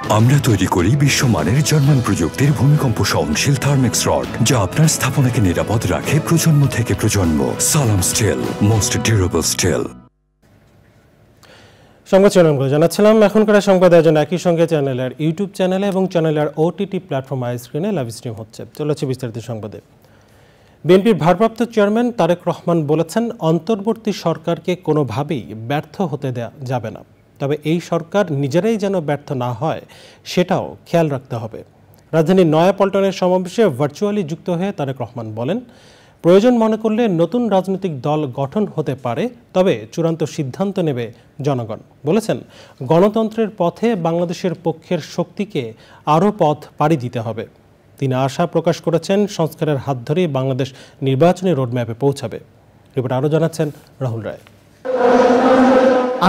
আমরা তৈরি করি বিশ্বমানের জার্মান প্রযুক্তির ভূমিকম্প সহনশীল থার্মেক্স রড, যা আপনার স্থাপনাকে নিরাপদ রাখে প্রজন্ম থেকে প্রজন্ম। সালাম স্টিল, মোস্ট ডিউরেবল স্টিল। সংবাদ শিরোনামগুলো জানাচ্ছিলাম। এখনকার সংবাদ আয়োজন একই সঙ্গে চ্যানেলের ইউটিউব চ্যানেলে এবং চ্যানেলের OTT প্ল্যাটফর্ম আইস্ক্রিনে লাইভ স্ট্রিম হচ্ছে। চলেছে বিস্তারিত সংবাদে। বিএনপির ভারপ্রাপ্ত চেয়ারম্যান তারেক রহমান বলেছেন, অন্তর্বর্তী সরকারকে কোনোভাবেই ব্যর্থ হতে দেয়া যাবে না, তবে এই সরকার নিজেরাই যেন ব্যর্থ না হয় সেটাও খেয়াল রাখতে হবে। রাজধানীর নয়াপল্টনের সমাবেশে ভার্চুয়ালি যুক্ত হয়ে তারেক রহমান বলেন, প্রয়োজন মনে করলে নতুন রাজনৈতিক দল গঠন হতে পারে, তবে চূড়ান্ত সিদ্ধান্ত নেবে জনগণ। বলেছেন, গণতন্ত্রের পথে বাংলাদেশের পক্ষের শক্তিকে আরও পথ পাড়ি দিতে হবে। তিনি আশা প্রকাশ করেছেন, সংস্কারের হাত ধরেই বাংলাদেশ নির্বাচনী রোডম্যাপে পৌঁছাবে। রিপোর্ট আরও জানাচ্ছেন রাহুল রায়।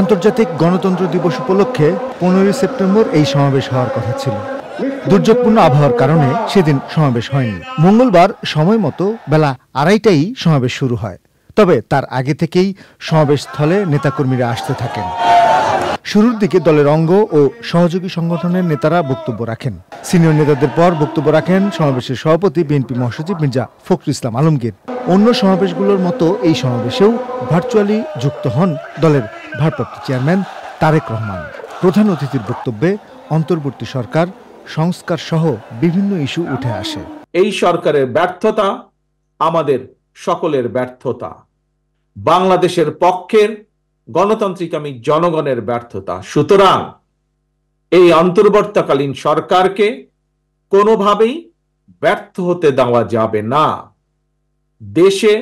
আন্তর্জাতিক গণতন্ত্র দিবস উপলক্ষে 15 সেপ্টেম্বর এই সমাবেশ হওয়ার কথা ছিল। দুর্যোগপূর্ণ আবহাওয়ার কারণে সেদিন সমাবেশ হয়নি। মঙ্গলবার সময় মতো বেলা 2:30টায় সমাবেশ শুরু হয়, তবে তার আগে থেকেই সমাবেশ স্থলে নেতাকর্মীরা আসতে থাকেন। শুরুর দিকে দলের অঙ্গ ও সহযোগী সংগঠনের নেতারা বক্তব্য রাখেন। সিনিয়র নেতাদের পর বক্তব্য রাখেন সমাবেশের সভাপতি বিএনপি মহাসচিব মির্জা ফখরুল ইসলাম আলমগীর। অন্য সমাবেশগুলোর মতো এই সমাবেশেও ভার্চুয়ালি যুক্ত হন দলের ভারপ্রাপ্ত চেয়ারম্যান তারেক রহমান। প্রধান অতিথির বক্তব্যে অন্তর্বর্তী সরকার সংস্কার সহ বিভিন্ন ইস্যু উঠে আসে। এই সরকারের ব্যর্থতা আমাদের সকলের ব্যর্থতা, বাংলাদেশের পক্ষের গণতান্ত্রিকামী জনগণের ব্যর্থতা। সুতরাং এই অন্তর্বর্তীকালীন সরকারকে কোনোভাবেই ব্যর্থ হতে দেওয়া যাবে না। দেশে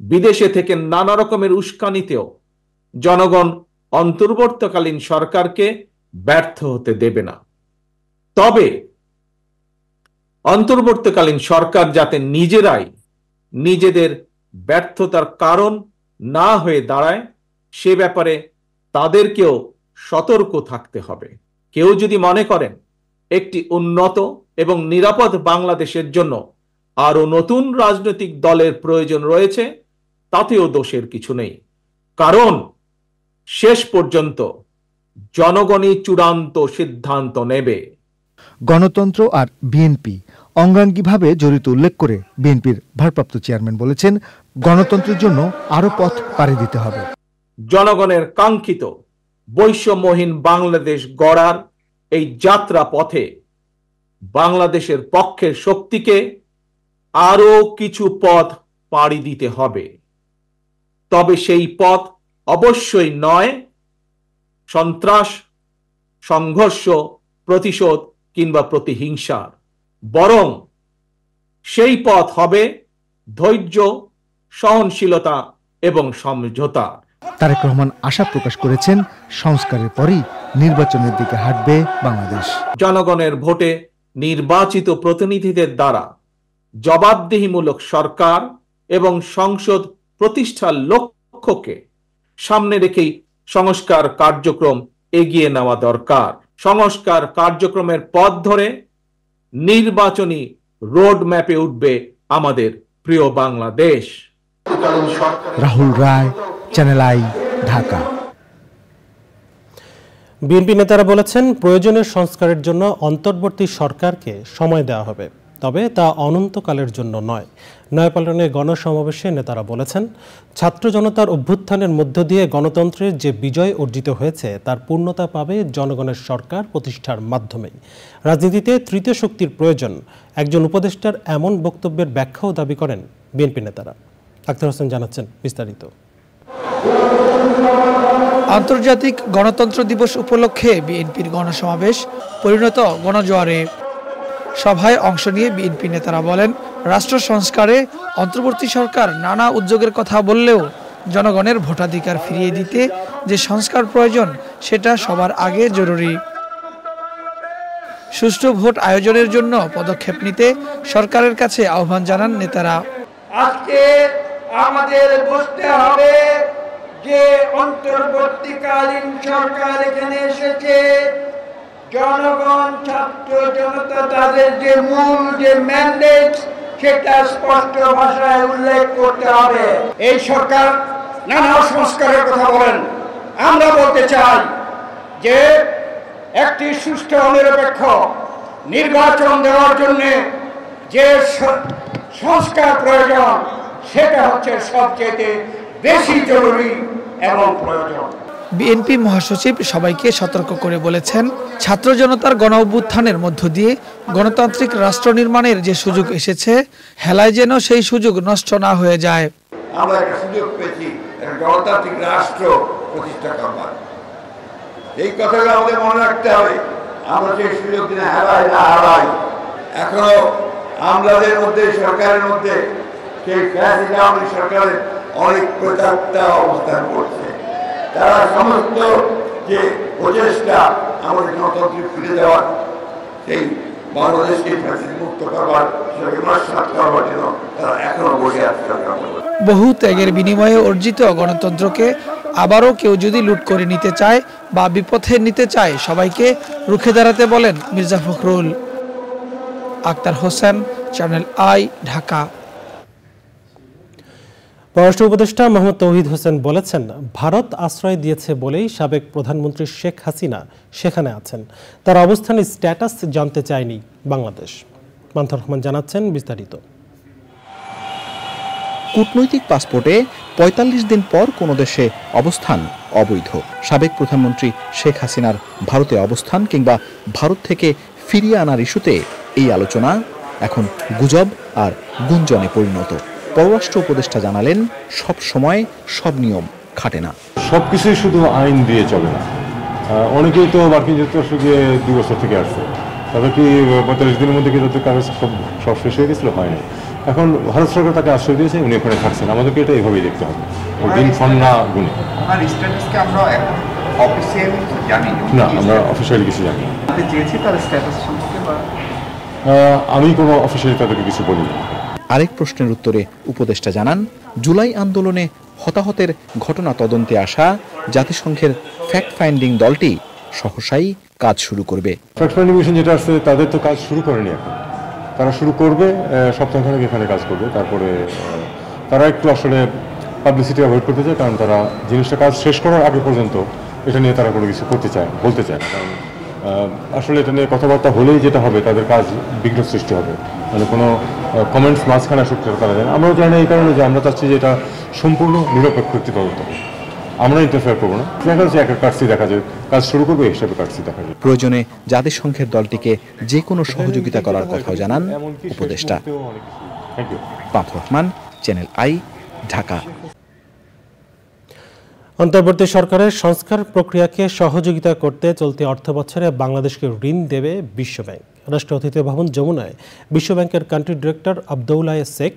বিদেশে থেকে নানা রকমের উস্কানিতেও জনগণ অন্তর্বর্তীকালীন সরকারকে ব্যর্থ হতে দেবে না। তবে অন্তর্বর্তীকালীন সরকার যাতে নিজেরাই নিজেদের ব্যর্থতার কারণ না হয়ে দাঁড়ায়, সে ব্যাপারে তাদেরকেও সতর্ক থাকতে হবে। কেউ যদি মনে করেন একটি উন্নত এবং নিরাপদ বাংলাদেশের জন্য আরো নতুন রাজনৈতিক দলের প্রয়োজন রয়েছে, তাতেও দোষের কিছু নেই, কারণ শেষ পর্যন্ত জনগণই চূড়ান্ত সিদ্ধান্ত নেবে। গণতন্ত্র আর বিএনপি অঙ্গাঙ্গিভাবে জড়িত উল্লেখ করে বিএনপির ভারপ্রাপ্ত চেয়ারম্যান বলেছেন, গণতন্ত্রের জন্য আরো পথ পাড়ি দিতে হবে। জনগণের কাঙ্ক্ষিত বৈষম্যহীন বাংলাদেশ গড়ার এই যাত্রা পথে বাংলাদেশের পক্ষের শক্তিকে আরো কিছু পথ পাড়ি দিতে হবে। তবে সেই পথ অবশ্যই নয় সন্ত্রাস, সংঘর্ষ, প্রতিশোধ কিংবা প্রতিহিংসার, বরং সেই পথ হবে ধৈর্য, সহনশীলতা এবং সমঝোতা। তারেক রহমান আশা প্রকাশ করেছেন, সংস্কারের পরই নির্বাচনের দিকে হাঁটবে বাংলাদেশ। জনগণের ভোটে নির্বাচিত প্রতিনিধিদের দ্বারা জবাবদিহিমূলক সরকার এবং সংসদ প্রতিষ্ঠার লক্ষ্যকে সামনে রেখেই সংস্কার কার্যক্রম এগিয়ে নেওয়া দরকার। সংস্কার কার্যক্রমের পথ ধরে নির্বাচনী রোড ম্যাপে উঠবে আমাদের প্রিয় বাংলাদেশ। রাহুল রায়, চ্যানেল আই, ঢাকা। বিএনপি নেতারা বলেছেন, প্রয়োজনীয় সংস্কারের জন্য অন্তর্বর্তী সরকারকে সময় দেওয়া হবে, তবে তা অনন্তকালের জন্য নয়। নয়াপল্টনে গণসমাবেশে নেতারা বলেছেন, ছাত্র জনতার অভ্যুত্থানের মধ্য দিয়ে গণতন্ত্রের যে বিজয় অর্জিত হয়েছে তার পূর্ণতা পাবে জনগণের সরকার প্রতিষ্ঠার মাধ্যমেই। রাজনীতিতে তৃতীয় শক্তির প্রয়োজন, একজন উপদেষ্টার এমন বক্তব্যের ব্যাখ্যাও দাবি করেন বিএনপি নেতারা। আক্তার হোসেন জানাচ্ছেন বিস্তারিত। আন্তর্জাতিক গণতন্ত্র দিবস উপলক্ষে বিএনপির গণসমাবেশ পরিণত গণজোয়ারে। সভায় অংশ নিয়ে বিএনপি নেতারা বলেন, রাষ্ট্র সংস্কারে অন্তর্বর্তী সরকার নানা উদ্যোগের কথা বললেও জনগণের ভোটাধিকার ফিরিয়ে দিতে যে সংস্কার প্রয়োজন সেটা সবার আগে জরুরি। সুষ্ঠু ভোট আয়োজনের জন্য পদক্ষেপ নিতে সরকারের কাছে আহ্বান জানান নেতারা। আজকে আমাদের বুঝতে হবে যে অন্তর্বর্তীকালীন সরকার এখানে এসেছে, জনগণ, ছাত্র জনতা তাদের যে মূল যে ম্যান্ডেট সেটা স্পষ্ট ভাষায় উল্লেখ করতে হবে। এই সরকার নানা সংস্কারের কথা বলেন, আমরা বলতে চাই যে একটি সুষ্ঠু ও নিরপেক্ষ নির্বাচন দেওয়ার জন্য যে সংস্কার প্রয়োজন সেটা হচ্ছে সবচেয়ে বেশি জরুরি এবং প্রয়োজন। বিএনপি মহাসচিব সবাইকে সতর্ক করে বলেছেন, ছাত্র জনতার গণ অভ্যুত্থানের মধ্য দিয়ে গণতান্ত্রিক রাষ্ট্র নির্মাণের যে সুযোগ এসেছে, হেলায় যেন সেই সুযোগ নষ্ট না হয়ে যায়। আমরা একটা সুযোগ পেয়েছি গণতান্ত্রিক রাষ্ট্র প্রতিষ্ঠা করবার, এই কথাগুলো আমাদের মনে রাখতে হবে। আমরা সেই সুযোগ দিনে হারাই না হারাই। এখনো আমাদের মধ্যে, সরকারের মধ্যে সেই সরকারের অনেক প্রতাপটা অবস্থান করছে। তারা সমস্ত যে প্রচেষ্টা আমাদের গণতন্ত্রে ফিরে দেওয়ার, সেই বাংলাদেশকে মুক্ত করবার, সেটাকে নস্বাত করবার জন্য তারা এখনো বসে আছে। বহু ত্যাগের বিনিময়ে অর্জিত গণতন্ত্রকে আবারও কেউ যদি লুট করে নিতে চায় বা বিপথে নিতে চায়, সবাইকে রুখে দাঁড়াতে বলেন মির্জা ফখরুল। Akhtar Hossain, channel I, Dhaka. পররাষ্ট্র উপদেষ্টা মোহাম্মদ তৌহিদ হোসেন বলেছেন, ভারত আশ্রয় দিয়েছে বলেই সাবেক প্রধানমন্ত্রী শেখ হাসিনা সেখানে আছেন। তার অবস্থানের স্ট্যাটাস জানতে চায়নি বাংলাদেশ। মান্থার রহমান জানাচ্ছেন বিস্তারিত। কূটনৈতিক পাসপোর্টে ৪৫ দিন পর কোনো দেশে অবস্থান অবৈধ। সাবেক প্রধানমন্ত্রী শেখ হাসিনার ভারতে অবস্থান কিংবা ভারত থেকে ফিরিয়ে আনার ইস্যুতে এই আলোচনা এখন গুজব আর গুঞ্জনে পরিণত। পররাষ্ট্র উপদেষ্টা জানালেন, সব সময় সব নিয়ম খাটে না। সবকিছুই শুধু আইন দিয়ে চলে না। অনেকেই তো মার্কিন যুক্তরাষ্ট্র গিয়ে 2 বছর থেকে আসছে, তাদের কি 45 দিনের মধ্যে কি তাদের কাগজ সব শেষ হয়ে গেছিল? হয়নি। এখন ভারত সরকার তাকে আশ্রয় দিয়েছে, উনি ওখানে থাকছেন। আমাদেরকে এটা এইভাবেই দেখতে হবে, দিন ফোন না গুনে। না, আমরা অফিসিয়ালি কিছু জানি না। আমি কোনো অফিসিয়ালি তাদেরকে কিছু বলিনি। আরেক প্রশ্নের উত্তরে উপদেষ্টা জানান, জুলাই আন্দোলনে হতাহতের ঘটনা তদন্তে আসা জাতিসংঘের ফ্যাক্ট ফাইন্ডিং দলটি সহসাই কাজ শুরু করবে। ফ্যাক্ট ফাইন্ডিং মিশন যেটা আসছে, তাদের তো কাজ শুরু করেনি এখন, তারা শুরু করবে সপ্তাহখানেক এখানে কাজ করবে। তারপরে তারা একটু আসলে পাবলিসিটি অ্যাভয়েড করতে চায়, কারণ তারা জিনিসটা কাজ শেষ করার আগে পর্যন্ত এটা নিয়ে তারা কোনো কিছু করতে চায়, বলতে চায় না। কারণ আসলে এটা নিয়ে কথাবার্তা হলেই যেটা হবে, তাদের কাজ বিঘ্ন সৃষ্টি হবে। মানে কোনো কমেন্টস মাঝখানে আসুক করা যায় না। আমরাও চাই না, এই কারণে যে আমরা চাচ্ছি যে এটা সম্পূর্ণ নিরপেক্ষ একটি তদন্ত, আমরা ইন্টারফেয়ার করবো না। দেখা যাচ্ছে একটা কাটসি দেখা যায়, কাজ শুরু করবে হিসাবে কাটসি দেখা যায়। প্রয়োজনে জাতিসংঘের দলটিকে যে কোনো সহযোগিতা করার কথাও জানান উপদেষ্টা। মান্থার রহমান, চ্যানেল আই, ঢাকা। অন্তর্বর্তী সরকারের সংস্কার প্রক্রিয়াকে সহযোগিতা করতে চলতি অর্থবছরে বাংলাদেশকে ঋণ দেবে বিশ্বব্যাংক। রাষ্ট্র অতিথি ভবন যমুনায় বিশ্বব্যাংকের কান্ট্রি ডিরেক্টর আবদুল্লাহ শেখ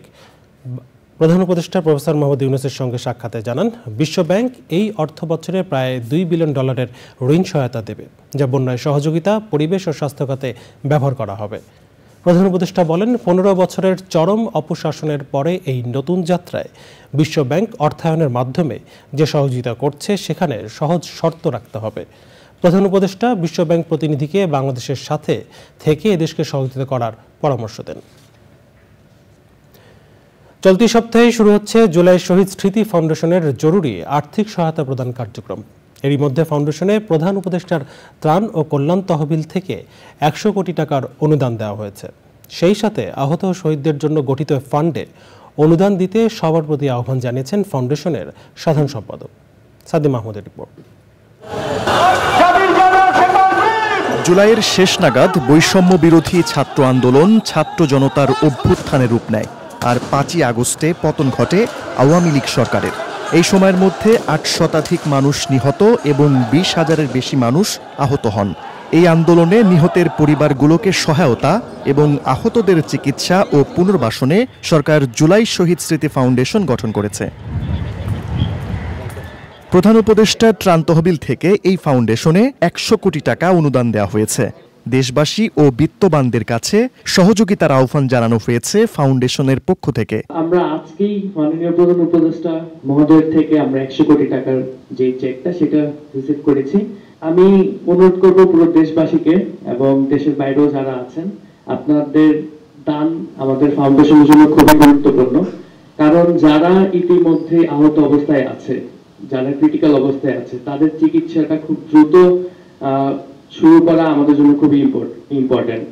প্রধান উপদেষ্টা প্রফেসর মোহাম্মদ ইউনূসের সঙ্গে সাক্ষাতে জানান, বিশ্বব্যাংক এই অর্থবছরে প্রায় $2 বিলিয়ন ঋণ সহায়তা দেবে, যা বন্যায় সহযোগিতা, পরিবেশ ও স্বাস্থ্য খাতে ব্যবহার করা হবে। প্রধান উপদেষ্টা বলেন, 15 বছরের চরম অপশাসনের পরে এই নতুন যাত্রায় বিশ্বব্যাংক অর্থায়নের মাধ্যমে যে সহযোগিতা করছে, সেখানে সহজ শর্ত রাখতে হবে। প্রধান উপদেষ্টা বিশ্বব্যাংক প্রতিনিধিকে বাংলাদেশের সাথে থেকে এদেশকে সহযোগিতা করার পরামর্শ দেন। চলতি সপ্তাহে শুরু হচ্ছে জুলাই শহীদ স্মৃতি ফাউন্ডেশনের জরুরি আর্থিক সহায়তা প্রদান কার্যক্রম। এরই মধ্যে ফাউন্ডেশনে প্রধান উপদেষ্টার ত্রাণ ও কল্যাণ তহবিল থেকে 100 কোটি টাকার অনুদান দেওয়া হয়েছে। সেই সাথে আহত শহীদদের জন্য গঠিত ফান্ডে অনুদান দিতে সবার প্রতি আহ্বান জানিয়েছেন ফাউন্ডেশনের সাধারণ সম্পাদক। সাদিম মাহমুদের রিপোর্ট। জুলাইয়ের শেষ নাগাদ বৈষম্য বিরোধী ছাত্র আন্দোলন ছাত্র জনতার অভ্যুত্থানে রূপ নেয়, আর 5ই আগস্টে পতন ঘটে আওয়ামী লীগ সরকারের। এই সময়ের মধ্যে 8 শতাধিক মানুষ নিহত এবং 20,000-এর বেশি মানুষ আহত হন। এই আন্দোলনে নিহতের পরিবারগুলোকে সহায়তা এবং আহতদের চিকিৎসা ও পুনর্বাসনে সরকার জুলাই শহীদ স্মৃতি ফাউন্ডেশন গঠন করেছে। প্রধান উপদেষ্টার ত্রাণ তহবিল থেকে এই ফাউন্ডেশনে 100 কোটি টাকা অনুদান দেওয়া হয়েছে। দেশবাসী ও বিত্তবানদের কাছে সহযোগিতার আহ্বান জানানো হয়েছে ফাউন্ডেশনের পক্ষ থেকে। আমরা আজকেই মাননীয় প্রধান উপদেষ্টা মহোদয়ের থেকে আমরা 100 কোটি টাকার যে চেকটা সেটা রিসিভ করেছি। আমি অনুরোধ করব পুরো দেশবাসীকে এবং দেশের বাইরেও যারা আছেন, আপনাদের দান আমাদের ফাউন্ডেশনের জন্য খুবই গুরুত্বপূর্ণ। কারণ যারা ইতিমধ্যে আহত অবস্থায় আছে, যারা ক্রিটিক্যাল অবস্থায় আছে, তাদের চিকিৎসাটা খুব দ্রুত শুরু করা আমাদের জন্য খুবই ইম্পর্টেন্ট,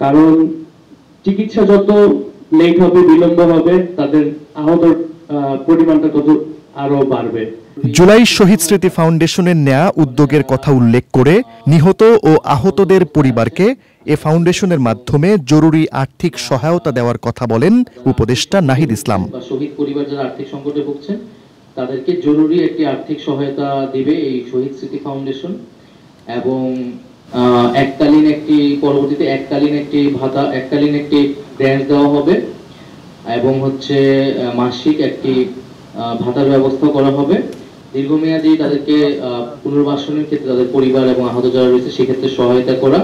কারণ চিকিৎসা যত লেট হবে, বিলম্ব হবে, তাদের আহতের পরিমাণটা তত আরো বাড়বে। জুলাই শহীদ স্মৃতি ফাউন্ডেশনের নেয়া উদ্যোগের কথা উল্লেখ করে নিহত ও আহতদের পরিবারকে এ ফাউন্ডেশনের মাধ্যমে জরুরি আর্থিক সহায়তা দেওয়ার কথা বলেন উপদেষ্টা নাহিদ ইসলাম। শহীদ পরিবার যারা আর্থিক সংকটে ভুগছেন তাদেরকে জরুরি একটি আর্থিক সহায়তা দিবে এই শহীদ স্মৃতি ফাউন্ডেশন, এবং পরবর্তীতে এককালীন একটি ভাতা, এককালীন একটি গ্র্যান্ট দেওয়া হবে, এবং মাসিক একটি ভাতার ব্যবস্থা করা হবে। দীর্ঘমেয়াদী তাদেরকে পুনর্বাসনের ক্ষেত্রে তাদের পরিবার এবং আহত যারা রয়েছে সেক্ষেত্রে সহায়তা করা,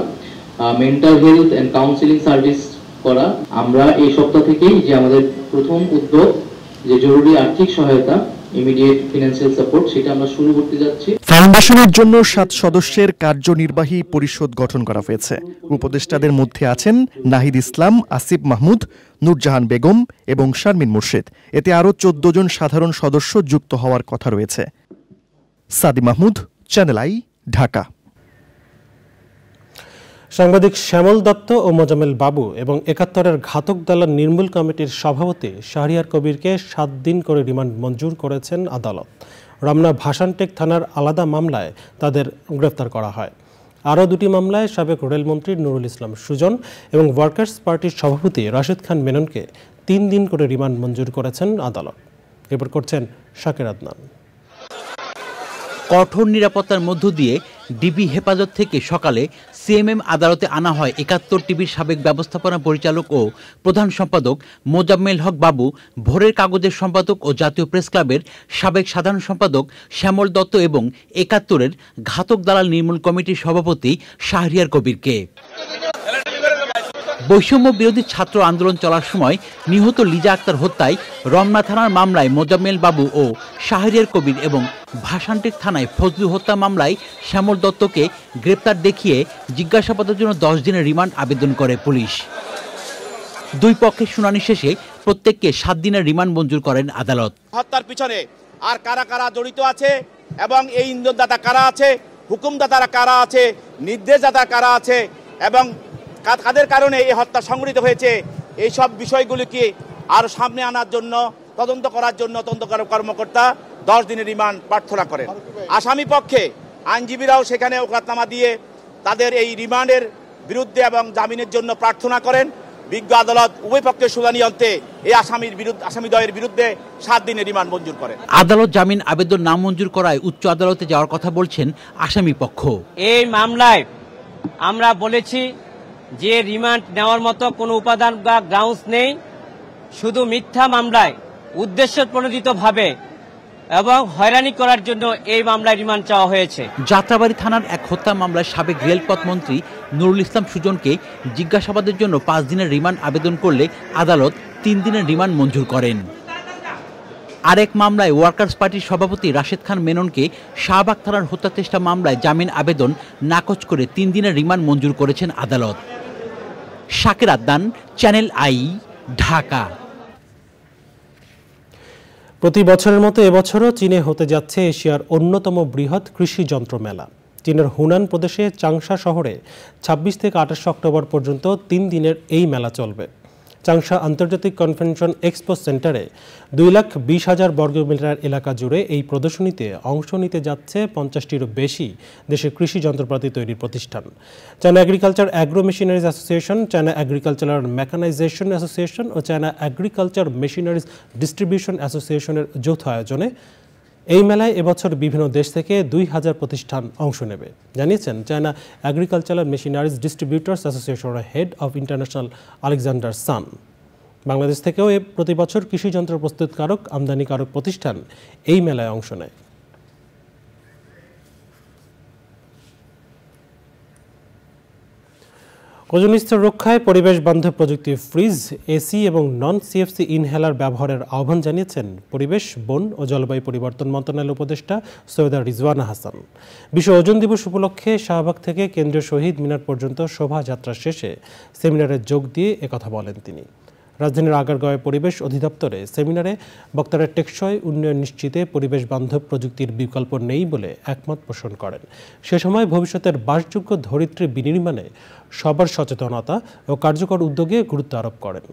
mental health and counselling service করা। আমরা এই সপ্তাহ থেকেই যে আমাদের প্রথম উদ্যোগ যে জরুরি আর্থিক সহায়তা, ইমিডিয়েট ফিনান্সিয়াল সাপোর্ট, সেটা আমরা শুরু করতে যাচ্ছি। ফাউন্ডেশনের জন্য 7 সদস্যের কার্যনির্বাহী পরিষদ গঠন করা হয়েছে। উপদেষ্টাদের মধ্যে আছেন নাহিদ ইসলাম, আসিফ মাহমুদ, নূরজাহান বেগম এবং শারমিন মুর্শিদ। এতে আরও 14 জন সাধারণ সদস্য যুক্ত হওয়ার কথা রয়েছে। সাদি মাহমুদ, চ্যানেল আই, ঢাকা। সাংবাদিক শ্যামল দত্ত ও মোজাম্মেল বাবু এবং ৭১-এর ঘাতক দালাল নির্মূল কমিটির সভাপতি শাহরিয়ার কবিরকে 7 দিন করে রিমান্ড মঞ্জুর করেছেন আদালত। রমনা ভাসানটেক থানার আলাদা মামলায় তাদের গ্রেফতার করা হয়। আরও 2টি মামলায় সাবেক রেলমন্ত্রী নুরুল ইসলাম সুজন এবং ওয়ার্কার্স পার্টির সভাপতি রাশেদ খান মেননকে 3 দিন করে রিমান্ড মঞ্জুর করেছেন আদালত। রিপোর্ট করছেন শাকির আদনান। কঠোর নিরাপত্তার মধ্য দিয়ে ডিবি হেফাজত থেকে সকালে সিএমএম আদালতে আনা হয় ৭১ টিভির সাবেক ব্যবস্থাপনা পরিচালক ও প্রধান সম্পাদক মোজাম্মেল হক বাবু, ভোরের কাগজের সম্পাদক ও জাতীয় প্রেস ক্লাবের সাবেক সাধারণ সম্পাদক শ্যামল দত্ত এবং ৭১-এর ঘাতক দালাল নির্মূল কমিটির সভাপতি শাহরিয়ার কবিরকে। বৈষম্য বিরোধী ছাত্র আন্দোলন চলার সময় নিহত লিজা আক্তার হত্যায় রমনা থানার মামলায় মোজাম্মেল বাবু ও শাহরিয়ার কবির এবং ভাসানটেক থানায় ফজলু হত্যা মামলায় শ্যামল দত্তকে গ্রেপ্তার দেখিয়ে জিজ্ঞাসাবাদের জন্য 10 দিনের রিমান্ড আবেদন করে পুলিশ। 2 পক্ষের শুনানি শেষে প্রত্যেককে 7 দিনের রিমান্ড মঞ্জুর করেন আদালত। হত্যার পিছনে আর কারা কারা জড়িত আছে এবং এই ইন্ধনদাতা কারা আছে, হুকুমদাতারা কারা আছে, নির্দেশদাতা কারা আছে এবং কাদের কারণে এই হত্যা সংঘটিত হয়েছে, এই সব বিষয়গুলিকে আরো সামনে আনার জন্য, তদন্ত করার জন্য তদন্তকারী কর্মকর্তা 10 দিনের রিমান্ড প্রার্থনা করেন। আসামি পক্ষে আইনজীবীরাও সেখানে ওকালতনামা দিয়ে তাদের এই রিমান্ডের বিরুদ্ধে এবং জামিনের জন্য প্রার্থনা করেন। বিজ্ঞ আদালত উভয় পক্ষের শুনানি অন্তে এই আসামিদ্বয়ের বিরুদ্ধে 7 দিনের রিমান্ড মঞ্জুর করেন। আদালত জামিন আবেদন না মঞ্জুর করায় উচ্চ আদালতে যাওয়ার কথা বলছেন আসামি পক্ষ। এই মামলায় আমরা বলেছি যে রিমান্ড নেওয়ার মতো কোনো উপাদান বা গ্রাউন্ডস নেই, শুধু মিথ্যা মামলায় উদ্দেশ্য প্রণোদিতভাবে এবং হয়রানি করার জন্য এই মামলায় রিমান্ড চাওয়া হয়েছে। যাত্রাবাড়ী থানার এক হত্যা মামলায় সাবেক রেলপথ মন্ত্রী নুরুল ইসলাম সুজনকে জিজ্ঞাসাবাদের জন্য 5 দিনের রিমান্ড আবেদন করলে আদালত 3 দিনের রিমান্ড মঞ্জুর করেন। আরেক মামলায় ওয়ার্কার্স পার্টির সভাপতি রাশেদ খান মেননকে শাহবাগ থানার হত্যা চেষ্টা মামলায় জামিন আবেদন নাকচ করে 3 দিনের রিমান্ড মঞ্জুর করেছেন আদালত। Shakir Adnan, channel I, Dhaka. প্রতি বছরের মতো এবছরও চীনে হতে যাচ্ছে এশিয়ার অন্যতম বৃহৎ কৃষি যন্ত্র মেলা। চীনের হুনান প্রদেশে চাংশা শহরে 26 থেকে 28 অক্টোবর পর্যন্ত 3 দিনের এই মেলা চলবে। চাংশা আন্তর্জাতিক কনভেনশন এক্সপো সেন্টারে 2,20,000 বর্গমিটার এলাকা জুড়ে এই প্রদর্শনীতে অংশ নিতে যাচ্ছে 50টিরও বেশি দেশের কৃষি যন্ত্রপাতি তৈরির প্রতিষ্ঠান। China agriculture agro machineries association, China agricultural mechanisation association ও চায়না এগ্রিকালচার মেশিনারিজ ডিস্ট্রিবিউশন অ্যাসোসিয়েশনের যৌথ আয়োজনে এই মেলায় এবছর বিভিন্ন দেশ থেকে 2,000 প্রতিষ্ঠান অংশ নেবে, জানিয়েছেন চায়না এগ্রিকালচারাল মেশিনারিজ ডিস্ট্রিবিউটার্স অ্যাসোসিয়েশনের হেড অফ ইন্টারন্যাশনাল আলেকজান্ডার সান। বাংলাদেশ থেকেও প্রতি বছর কৃষিযন্ত্র প্রস্তুতকারক আমদানিকারক প্রতিষ্ঠান এই মেলায় অংশ নেয়। ওজোন স্তর রক্ষায় পরিবেশ বান্ধব প্রযুক্তি ফ্রিজ, এসি এবং নন সিএফসি ইনহেলার ব্যবহারের আহ্বান জানিয়েছেন পরিবেশ, বন ও জলবায়ু পরিবর্তন মন্ত্রণালয়ের উপদেষ্টা সৈয়দা রিজওয়ানা হাসান। বিশ্ব ওজোন দিবস উপলক্ষে শাহবাগ থেকে কেন্দ্রীয় শহীদ মিনার পর্যন্ত শোভাযাত্রা শেষে সেমিনারে যোগ দিয়ে একথা বলেন তিনি। রাজধানীর আগারগাঁওয়ে পরিবেশ অধিদপ্তরে সেমিনারে বক্তারা টেকসই উন্নয়ন নিশ্চিতে পরিবেশ বান্ধব প্রযুক্তির বিকল্প নেই বলে একমত পোষণ করেন। সে সময় ভবিষ্যতের বাসযোগ্য ধরিত্রী বিনির্মাণে সবার সচেতনতা ও কার্যকর উদ্যোগে গুরুত্ব আরোপ করেন।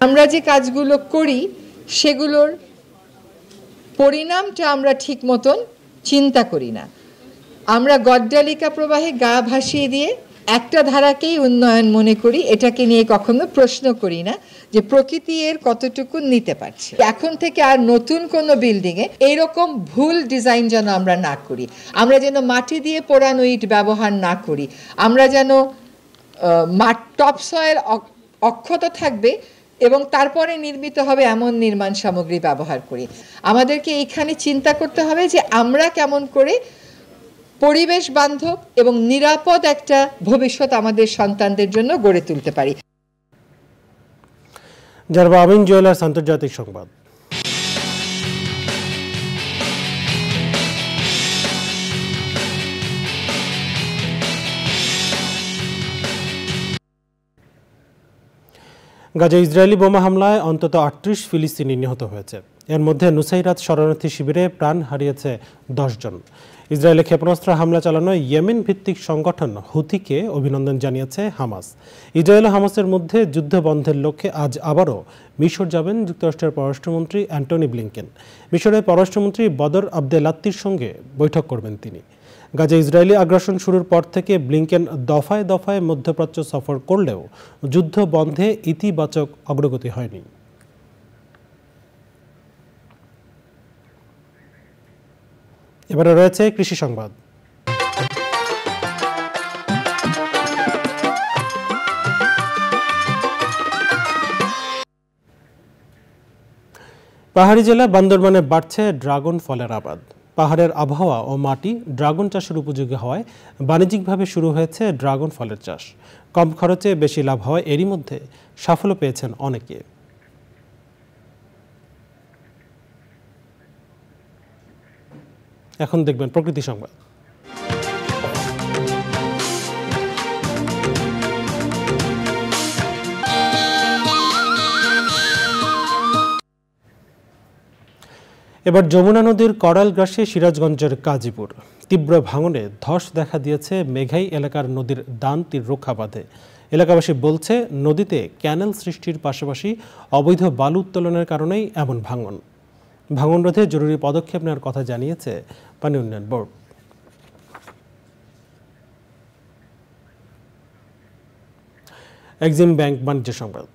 আমরা যে কাজগুলো করি সেগুলোর পরিণামটা আমরা ঠিক মতন চিন্তা করি না। আমরা গড্ডালিকা প্রবাহে গা ভাসিয়ে দিয়ে একটা ধারাকেই উন্নয়ন মনে করি, এটাকে নিয়ে কখনো প্রশ্ন করি না যে প্রকৃতি এর কতটুকু নিতে পারছে। এখন থেকে আর নতুন কোনো বিল্ডিংয়ে এইরকম ভুল ডিজাইন যেন আমরা না করি, আমরা যেন মাটি দিয়ে পোড়ানো ইট ব্যবহার না করি, আমরা যেন টপ সয়েল অক্ষত থাকবে এবং তারপরে নির্মিত হবে এমন নির্মাণ সামগ্রী ব্যবহার করি। আমাদেরকে এইখানে চিন্তা করতে হবে যে আমরা কেমন করে পরিবেশ বান্ধব এবং নিরাপদ একটা ভবিষ্যৎ আমাদের সন্তানদের জন্য গড়ে তুলতে পারি। জারবা আমিন জুয়েলার্স আন্তর্জাতিক সংবাদ। গাজা ইসরায়েলি বোমা হামলায় অন্তত ৩৮ ফিলিস্তিনি নিহত হয়েছে। এর মধ্যে নুসাইরাত শরণার্থী শিবিরে প্রাণ হারিয়েছে ১০ জন। ইসরায়েলে ক্ষেপণাস্ত্র হামলা চালানো ইয়েমেন ভিত্তিক সংগঠন হুথিকে অভিনন্দন জানিয়েছে হামাস। ইসরায়েল ও হামাসের মধ্যে যুদ্ধ বন্ধের লক্ষ্যে আজ আবারও মিশর যাবেন যুক্তরাষ্ট্রের পররাষ্ট্রমন্ত্রী অ্যান্টনি ব্লিংকেন। মিশরের পররাষ্ট্রমন্ত্রী বদর আবদেলাত্তির সঙ্গে বৈঠক করবেন তিনি। গাজা ইসরায়েলি আগ্রাসন শুরুর পর থেকে ব্লিংকেন দফায় দফায় মধ্যপ্রাচ্য সফর করলেও যুদ্ধ বন্ধে ইতিবাচক অগ্রগতি হয়নি। এবারে রয়েছে কৃষি সংবাদ। পাহাড়ি জেলা বান্দরবানে বাড়ছে ড্রাগন ফলের আবাদ। পাহাড়ের আবহাওয়া ও মাটি ড্রাগন চাষের উপযোগী হওয়ায় বাণিজ্যিকভাবে শুরু হয়েছে ড্রাগন ফলের চাষ। কম খরচে বেশি লাভ হওয়ায় এরই মধ্যে সাফল্য পেয়েছেন অনেকে। এখন দেখবেন প্রকৃতি সংবাদ। এবার যমুনা নদীর করাল গ্রাসে সিরাজগঞ্জের কাজীপুর। তীব্র ভাঙনে ধস দেখা দিয়েছে মেঘাই এলাকার নদীর দান তীর রক্ষা বাঁধে। এলাকাবাসী বলছে নদীতে ক্যানেল সৃষ্টির পাশাপাশি অবৈধ বালু উত্তোলনের কারণেই এমন ভাঙন। ভাঙন রোধে জরুরি পদক্ষেপ নেওয়ার কথা জানিয়েছে পানি উন্নয়ন বোর্ড। এক্সিম ব্যাংক বাণিজ্য সংবাদ।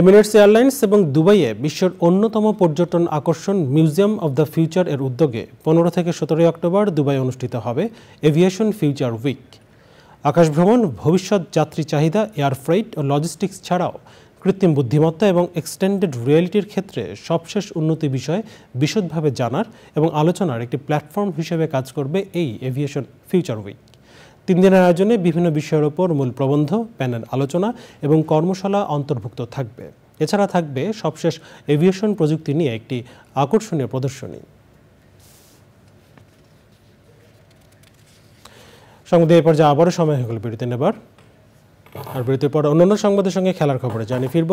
এমিরেটস এয়ারলাইন্স এবং দুবাইয়ে বিশ্বের অন্যতম পর্যটন আকর্ষণ মিউজিয়াম অব দ্য ফিউচার এর উদ্যোগে 15 থেকে 17 অক্টোবর দুবাই অনুষ্ঠিত হবে এভিয়েশন ফিউচার উইক। আকাশ ভ্রমণ, ভবিষ্যৎ যাত্রী চাহিদা, এয়ার ফ্রেইট ও লজিস্টিক্স ছাড়াও কৃত্রিম বুদ্ধিমত্তা এবং এক্সটেন্ডেড রিয়েলিটির ক্ষেত্রে সবশেষ উন্নতি বিষয়ে বিশদভাবে জানার এবং আলোচনার একটি প্ল্যাটফর্ম হিসেবে কাজ করবে এই এভিয়েশন ফিউচার উইক। 3 দিনের আয়োজনে বিভিন্ন বিষয়ের ওপর মূল প্রবন্ধ, প্যানেল আলোচনা এবং কর্মশালা অন্তর্ভুক্ত থাকবে। এছাড়া থাকবে সবশেষ এভিয়েশন প্রযুক্তি নিয়ে একটি আকর্ষণীয় প্রদর্শনী। সংবাদে এই পর্যায়ে আবারও সময় হয়ে গেল বিরতি নেবার। আর বিরতির পর অন্যান্য সংবাদের সঙ্গে খেলার খবরে জানিয়ে ফিরব।